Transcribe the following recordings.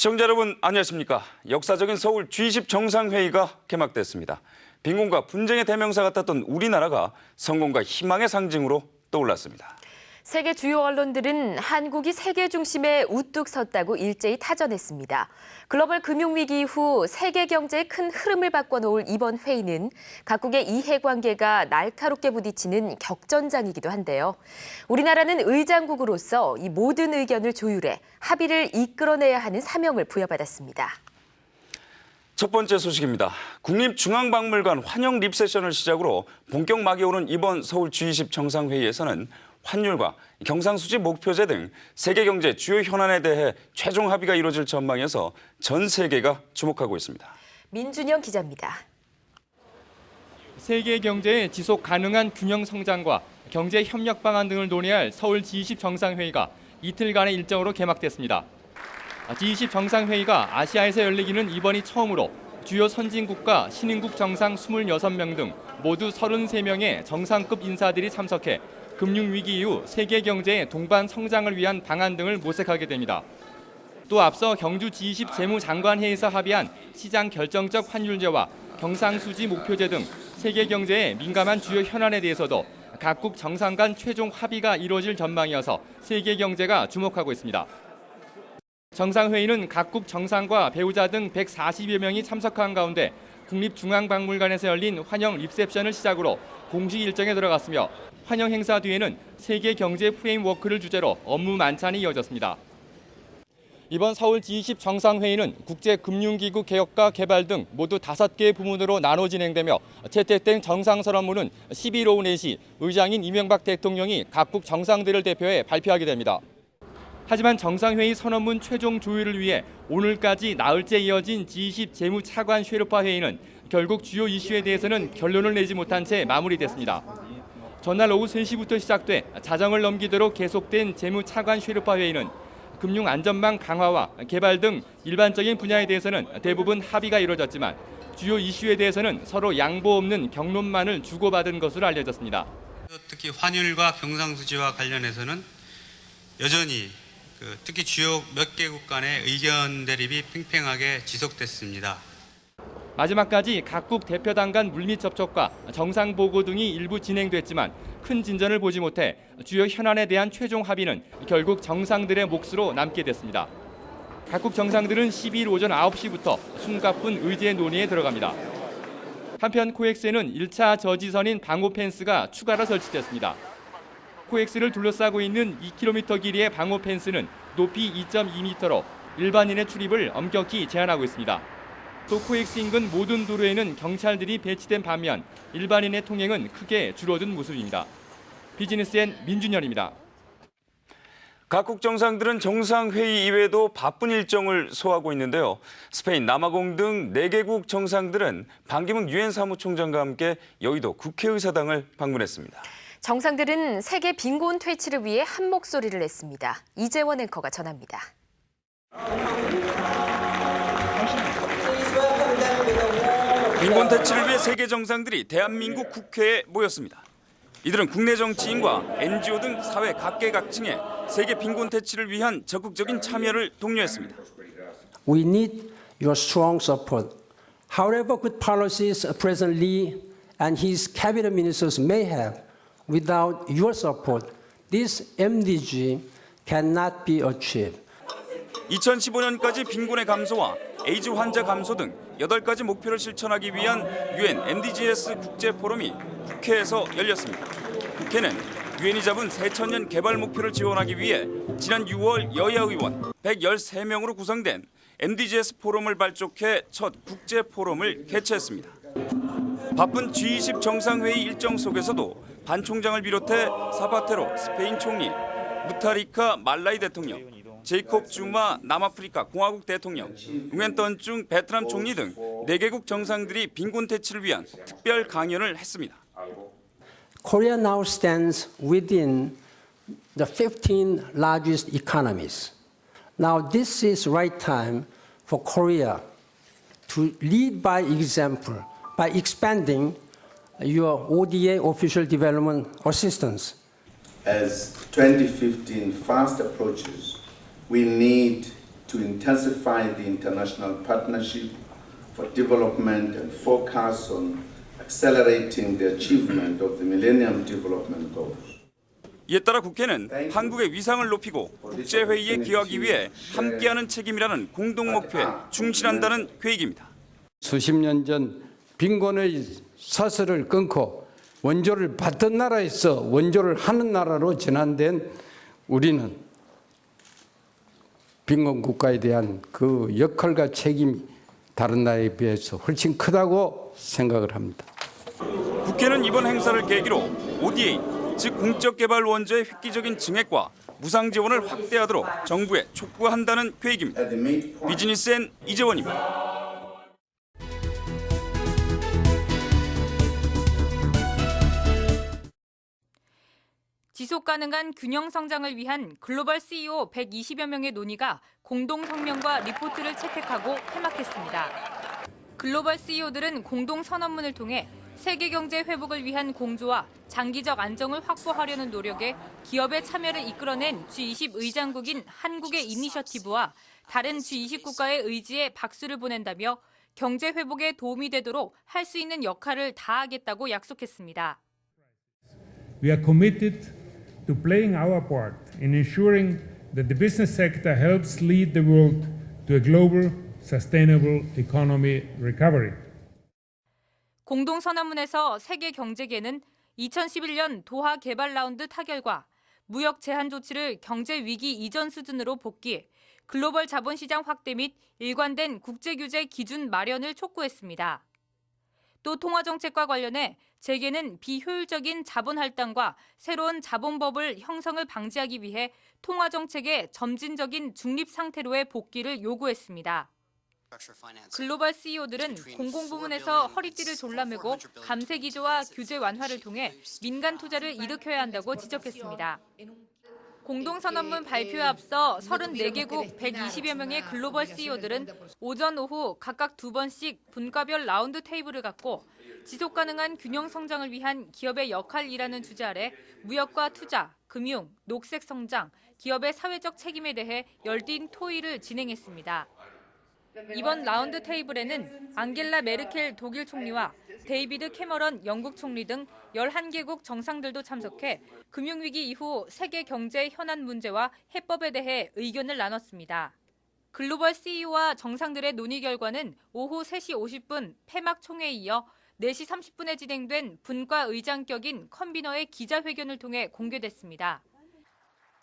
시청자 여러분 안녕하십니까. 역사적인 서울 G20 정상회의가 개막됐습니다. 빈곤과 분쟁의 대명사 같았던 우리나라가 성공과 희망의 상징으로 떠올랐습니다. 세계 주요 언론들은 한국이 세계 중심에 우뚝 섰다고 일제히 타전했습니다. 글로벌 금융위기 이후 세계 경제의 큰 흐름을 바꿔놓을 이번 회의는 각국의 이해관계가 날카롭게 부딪히는 격전장이기도 한데요. 우리나라는 의장국으로서 이 모든 의견을 조율해 합의를 이끌어내야 하는 사명을 부여받았습니다. 첫 번째 소식입니다. 국립중앙박물관 환영 립세션을 시작으로 본격 막이 오른 이번 서울 G20 정상회의에서는 환율과 경상수지 목표제 등 세계 경제 주요 현안에 대해 최종 합의가 이루어질 전망이어서 전 세계가 주목하고 있습니다. 민준영 기자입니다. 세계 경제의 지속 가능한 균형 성장과 경제 협력 방안 등을 논의할 서울 G20 정상회의가 이틀간의 일정으로 개막됐습니다. G20 정상회의가 아시아에서 열리기는 이번이 처음으로 주요 선진국과 신흥국 정상 26명 등 모두 33명의 정상급 인사들이 참석해 금융위기 이후 세계 경제의 동반 성장을 위한 방안 등을 모색하게 됩니다. 또 앞서 경주 G20 재무장관회의에서 합의한 시장 결정적 환율제와 경상수지 목표제 등 세계 경제에 민감한 주요 현안에 대해서도 각국 정상 간 최종 합의가 이루어질 전망이어서 세계 경제가 주목하고 있습니다. 정상회의는 각국 정상과 배우자 등 140여 명이 참석한 가운데 국립중앙박물관에서 열린 환영 리셉션을 시작으로 공식 일정에 들어갔으며 환영 행사 뒤에는 세계 경제 프레임워크를 주제로 업무 만찬이 이어졌습니다. 이번 서울 G20 정상회의는 국제금융기구 개혁과 개발 등 모두 5개의 부문으로 나눠 진행되며 채택된 정상설 업무는 10일 오후 4시 의장인 이명박 대통령이 각국 정상들을 대표해 발표하게 됩니다. 하지만 정상회의 선언문 최종 조율을 위해 오늘까지 나흘째 이어진 G20 재무차관 쉐르파 회의는 결국 주요 이슈에 대해서는 결론을 내지 못한 채 마무리됐습니다. 전날 오후 3시부터 시작돼 자정을 넘기도록 계속된 재무차관 쉐르파 회의는 금융 안전망 강화와 개발 등 일반적인 분야에 대해서는 대부분 합의가 이루어졌지만 주요 이슈에 대해서는 서로 양보 없는 격론만을 주고받은 것으로 알려졌습니다. 특히 환율과 경상수지와 관련해서는 여전히 특히 주요 몇 개국 간의 의견 대립이 팽팽하게 지속됐습니다. 마지막까지 각국 대표단 간 물밑 접촉과 정상 보고 등이 일부 진행됐지만 큰 진전을 보지 못해 주요 현안에 대한 최종 합의는 결국 정상들의 몫으로 남게 됐습니다. 각국 정상들은 12일 오전 9시부터 숨가쁜 의제 논의에 들어갑니다. 한편 코엑스에는 1차 저지선인 방호 펜스가 추가로 설치됐습니다. 코엑스를 둘러싸고 있는 2km 길이의 방호 펜스는 높이 2.2m로 일반인의 출입을 엄격히 제한하고 있습니다. 또 코엑스 인근 모든 도로에는 경찰들이 배치된 반면 일반인의 통행은 크게 줄어든 모습입니다. 비즈니스엔 민준현입니다. 각국 정상들은 정상회의 이외에도 바쁜 일정을 소화하고 있는데요. 스페인, 남아공 등 4개국 정상들은 반기문 유엔 사무총장과 함께 여의도 국회의사당을 방문했습니다. 정상들은 세계 빈곤 퇴치를 위해 한 목소리를 냈습니다. 이재원 앵커가 전합니다. 빈곤 퇴치를 위해 세계 정상들이 대한민국 국회에 모였습니다. 이들은 국내 정치인과 NGO 등 사회 각계각층의 세계 빈곤 퇴치를 위한 적극적인 참여를 독려했습니다. We need your strong support. However good policies President Lee and his cabinet ministers may have, without your support, this MDG cannot be achieved. 2015년까지 빈곤의 감소와 에이즈 환자 감소 등 8가지 목표를 실천하기 위한 UN MDGs 국제 포럼이 국회에서 열렸습니다. 국회는 유엔이 잡은 새천년 개발 목표를 지원하기 위해 지난 6월 여야 의원 113명으로 구성된 MDGs 포럼을 발족해 첫 국제 포럼을 개최했습니다. 바쁜 G20 정상회의 일정 속에서도 반 총장을 비롯해 사파테로 스페인 총리, 무타리카 말라이 대통령, 제이콥 주마 남아프리카 공화국 대통령, 응웬 던중 베트남 총리 등 4개국 정상들이 빈곤 퇴치를 위한 특별 강연을 했습니다. Korea now stands within the 15 largest economies. Now this is right time for Korea to lead by example by expanding your ODA official development assistance. As 2015 fast approaches, we need to intensify the international partnership for development and focus on accelerating the achievement of the Millennium Development Goals. 이에 따라 국회는 한국의 위상을 높이고 국제회의에 기여하기 위해 함께하는 책임이라는 공동 목표에 충실한다는 계획입니다. 수십 년 전 빈곤의 사슬을 끊고 원조를 받던 나라에서 원조를 하는 나라로 전환된 우리는 빈곤 국가에 대한 그 역할과 책임이 다른 나라에 비해서 훨씬 크다고 생각을 합니다. 국회는 이번 행사를 계기로 ODA, 즉 공적개발 원조의 획기적인 증액과 무상 지원을 확대하도록 정부에 촉구한다는 계획입니다. 비즈니스엔 이재원입니다. 지속 가능한 균형 성장을 위한 글로벌 CEO 120여 명의 논의가 공동 성명과 리포트를 채택하고 폐막했습니다. 글로벌 CEO들은 공동 선언문을 통해 세계 경제 회복을 위한 공조와 장기적 안정을 확보하려는 노력에 기업의 참여를 이끌어낸 G20 의장국인 한국의 이니셔티브와 다른 G20 국가의 의지에 박수를 보낸다며 경제 회복에 도움이 되도록 할 수 있는 역할을 다하겠다고 약속했습니다. We are committed to playing our part in ensuring that the business sector helps lead the world to a global, sustainable economy recovery. 공동선언문에서 세계 경제계는 2011년 도하 개발 라운드 타결과 무역 제한 조치를 경제 위기 이전 수준으로 복귀, 글로벌 자본시장 확대 및 일관된 국제규제 기준 마련을 촉구했습니다. 또 통화정책과 관련해 재계는 비효율적인 자본 할당과 새로운 자본버블 형성을 방지하기 위해 통화정책의 점진적인 중립 상태로의 복귀를 요구했습니다. 글로벌 CEO들은 공공부문에서 허리띠를 졸라매고 감세 기조와 규제 완화를 통해 민간 투자를 일으켜야 한다고 지적했습니다. 공동선언문 발표에 앞서 34개국 120여 명의 글로벌 CEO들은 오전 오후 각각 2번씩 분과별 라운드 테이블을 갖고 지속가능한 균형 성장을 위한 기업의 역할이라는 주제 아래 무역과 투자, 금융, 녹색 성장, 기업의 사회적 책임에 대해 열띤 토의를 진행했습니다. 이번 라운드 테이블에는 앙겔라 메르켈 독일 총리와 데이비드 캐머런 영국 총리 등 11개국 정상들도 참석해 금융위기 이후 세계 경제 현안 문제와 해법에 대해 의견을 나눴습니다. 글로벌 CEO와 정상들의 논의 결과는 오후 3시 50분 폐막 총회에 이어 4시 30분에 진행된 분과 의장격인 컨비너의 기자회견을 통해 공개됐습니다.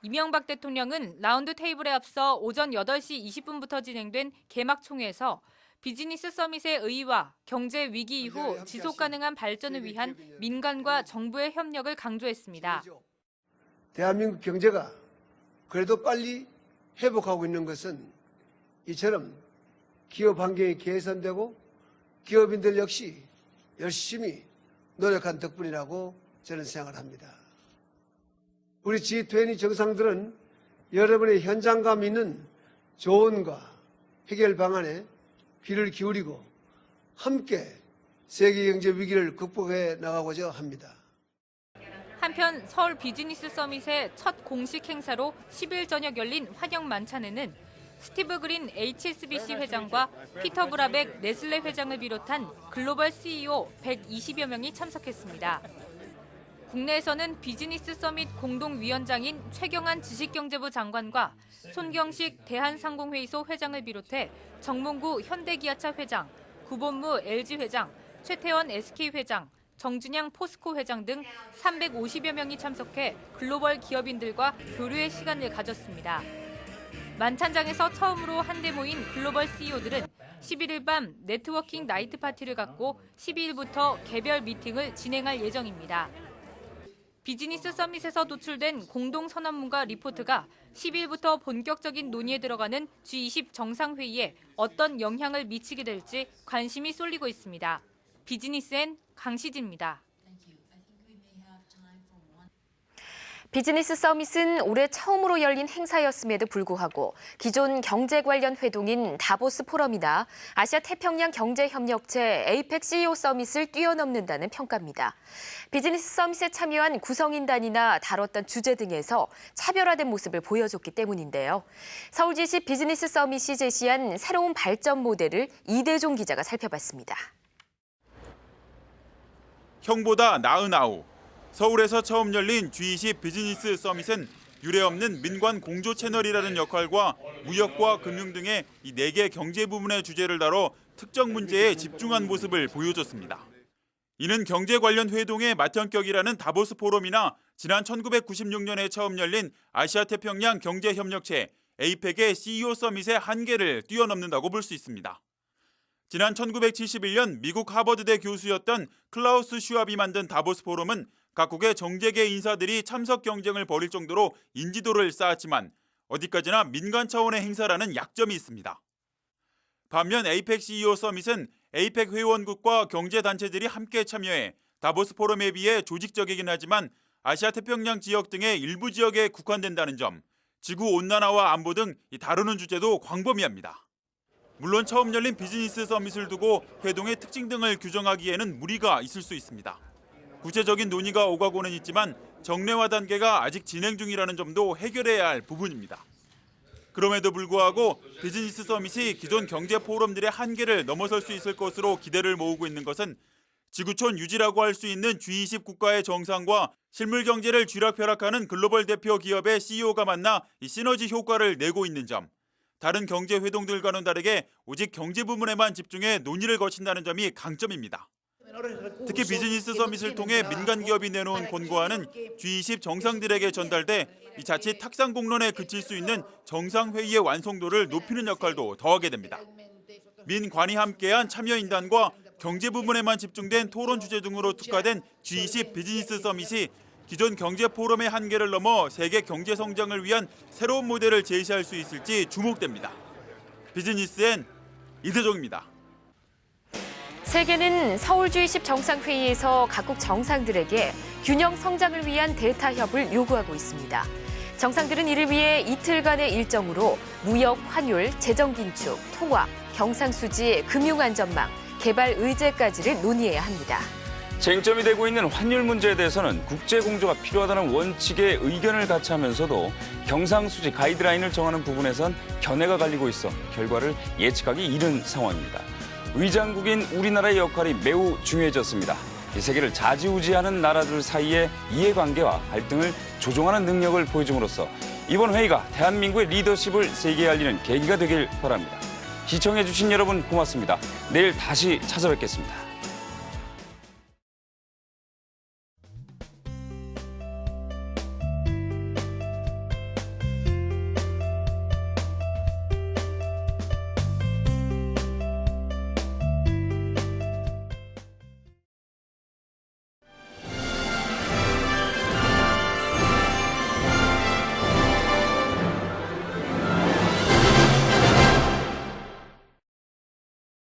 이명박 대통령은 라운드 테이블에 앞서 오전 8시 20분부터 진행된 개막 총회에서 비즈니스 서밋의 의의와 경제 위기 이후 지속 가능한 발전을 위한 민간과 정부의 협력을 강조했습니다. 대한민국 경제가 그래도 빨리 회복하고 있는 것은 이처럼 기업 환경이 개선되고 기업인들 역시 열심히 노력한 덕분이라고 저는 생각을 합니다. 우리 G20 정상들은 여러분의 현장감 있는 조언과 해결 방안에 귀를 기울이고 함께 세계 경제 위기를 극복해 나가고자 합니다. 한편 서울 비즈니스 서밋의 첫 공식 행사로 10일 저녁 열린 환영 만찬에는 스티브 그린 HSBC 회장과 피터 브라백 네슬레 회장을 비롯한 글로벌 CEO 120여 명이 참석했습니다. 국내에서는 비즈니스 서밋 공동위원장인 최경환 지식경제부 장관과 손경식 대한상공회의소 회장을 비롯해 정몽구 현대기아차 회장, 구본무 LG 회장, 최태원 SK 회장, 정준양 포스코 회장 등 350여 명이 참석해 글로벌 기업인들과 교류의 시간을 가졌습니다. 만찬장에서 처음으로 한데 모인 글로벌 CEO들은 11일 밤 네트워킹 나이트 파티를 갖고 12일부터 개별 미팅을 진행할 예정입니다. 비즈니스 서밋에서 도출된 공동선언문과 리포트가 10일부터 본격적인 논의에 들어가는 G20 정상회의에 어떤 영향을 미치게 될지 관심이 쏠리고 있습니다. 비즈니스엔 강시진입니다. 비즈니스 서밋은 올해 처음으로 열린 행사였음에도 불구하고 기존 경제 관련 회동인 다보스 포럼이나 아시아 태평양 경제협력체 에이펙 CEO 서밋을 뛰어넘는다는 평가입니다. 비즈니스 서밋에 참여한 구성인단이나 다뤘던 주제 등에서 차별화된 모습을 보여줬기 때문인데요. 서울지시 비즈니스 서밋이 제시한 새로운 발전 모델을 이대종 기자가 살펴봤습니다. 형보다 나은 아우. 서울에서 처음 열린 G20 비즈니스 서밋은 유례없는 민관 공조 채널이라는 역할과 무역과 금융 등의 이 4개 경제 부문의 주제를 다뤄 특정 문제에 집중한 모습을 보여줬습니다. 이는 경제 관련 회동의 맏형격이라는 다보스 포럼이나 지난 1996년에 처음 열린 아시아 태평양 경제협력체 에이펙의 CEO 서밋의 한계를 뛰어넘는다고 볼 수 있습니다. 지난 1971년 미국 하버드대 교수였던 클라우스 슈왑이 만든 다보스 포럼은 각국의 정재계 인사들이 참석 경쟁을 벌일 정도로 인지도를 쌓았지만 어디까지나 민간 차원의 행사라는 약점이 있습니다. 반면 에이펙 CEO 서밋은 에이펙 회원국과 경제단체들이 함께 참여해 다보스 포럼에 비해 조직적이긴 하지만 아시아 태평양 지역 등의 일부 지역에 국한된다는 점, 지구온난화와 안보 등 다루는 주제도 광범위합니다. 물론 처음 열린 비즈니스 서밋을 두고 회동의 특징 등을 규정하기에는 무리가 있을 수 있습니다. 구체적인 논의가 오가고는 있지만 정례화 단계가 아직 진행 중이라는 점도 해결해야 할 부분입니다. 그럼에도 불구하고 비즈니스 서밋이 기존 경제 포럼들의 한계를 넘어설 수 있을 것으로 기대를 모으고 있는 것은 지구촌 유지라고 할 수 있는 G20 국가의 정상과 실물 경제를 쥐락펴락하는 글로벌 대표 기업의 CEO가 만나 이 시너지 효과를 내고 있는 점, 다른 경제 회동들과는 다르게 오직 경제 부문에만 집중해 논의를 거친다는 점이 강점입니다. 특히 비즈니스 서밋을 통해 민간 기업이 내놓은 권고안은 G20 정상들에게 전달돼 이 자칫 탁상 공론에 그칠 수 있는 정상회의의 완성도를 높이는 역할도 더하게 됩니다. 민관이 함께한 참여인단과 경제 부문에만 집중된 토론 주제 등으로 특화된 G20 비즈니스 서밋이 기존 경제 포럼의 한계를 넘어 세계 경제 성장을 위한 새로운 모델을 제시할 수 있을지 주목됩니다. 비즈니스엔 이대종입니다. 세계는 서울 G20 정상회의에서 각국 정상들에게 균형 성장을 위한 대타협을 요구하고 있습니다. 정상들은 이를 위해 이틀간의 일정으로 무역, 환율, 재정 긴축, 통화, 경상수지, 금융안전망, 개발 의제까지를 논의해야 합니다. 쟁점이 되고 있는 환율 문제에 대해서는 국제 공조가 필요하다는 원칙에 의견을 같이 하면서도 경상수지 가이드라인을 정하는 부분에선 견해가 갈리고 있어 결과를 예측하기 이른 상황입니다. 의장국인 우리나라의 역할이 매우 중요해졌습니다. 이 세계를 좌지우지하는 나라들 사이의 이해관계와 갈등을 조종하는 능력을 보여줌으로써 이번 회의가 대한민국의 리더십을 세계에 알리는 계기가 되길 바랍니다. 시청해주신 여러분 고맙습니다. 내일 다시 찾아뵙겠습니다.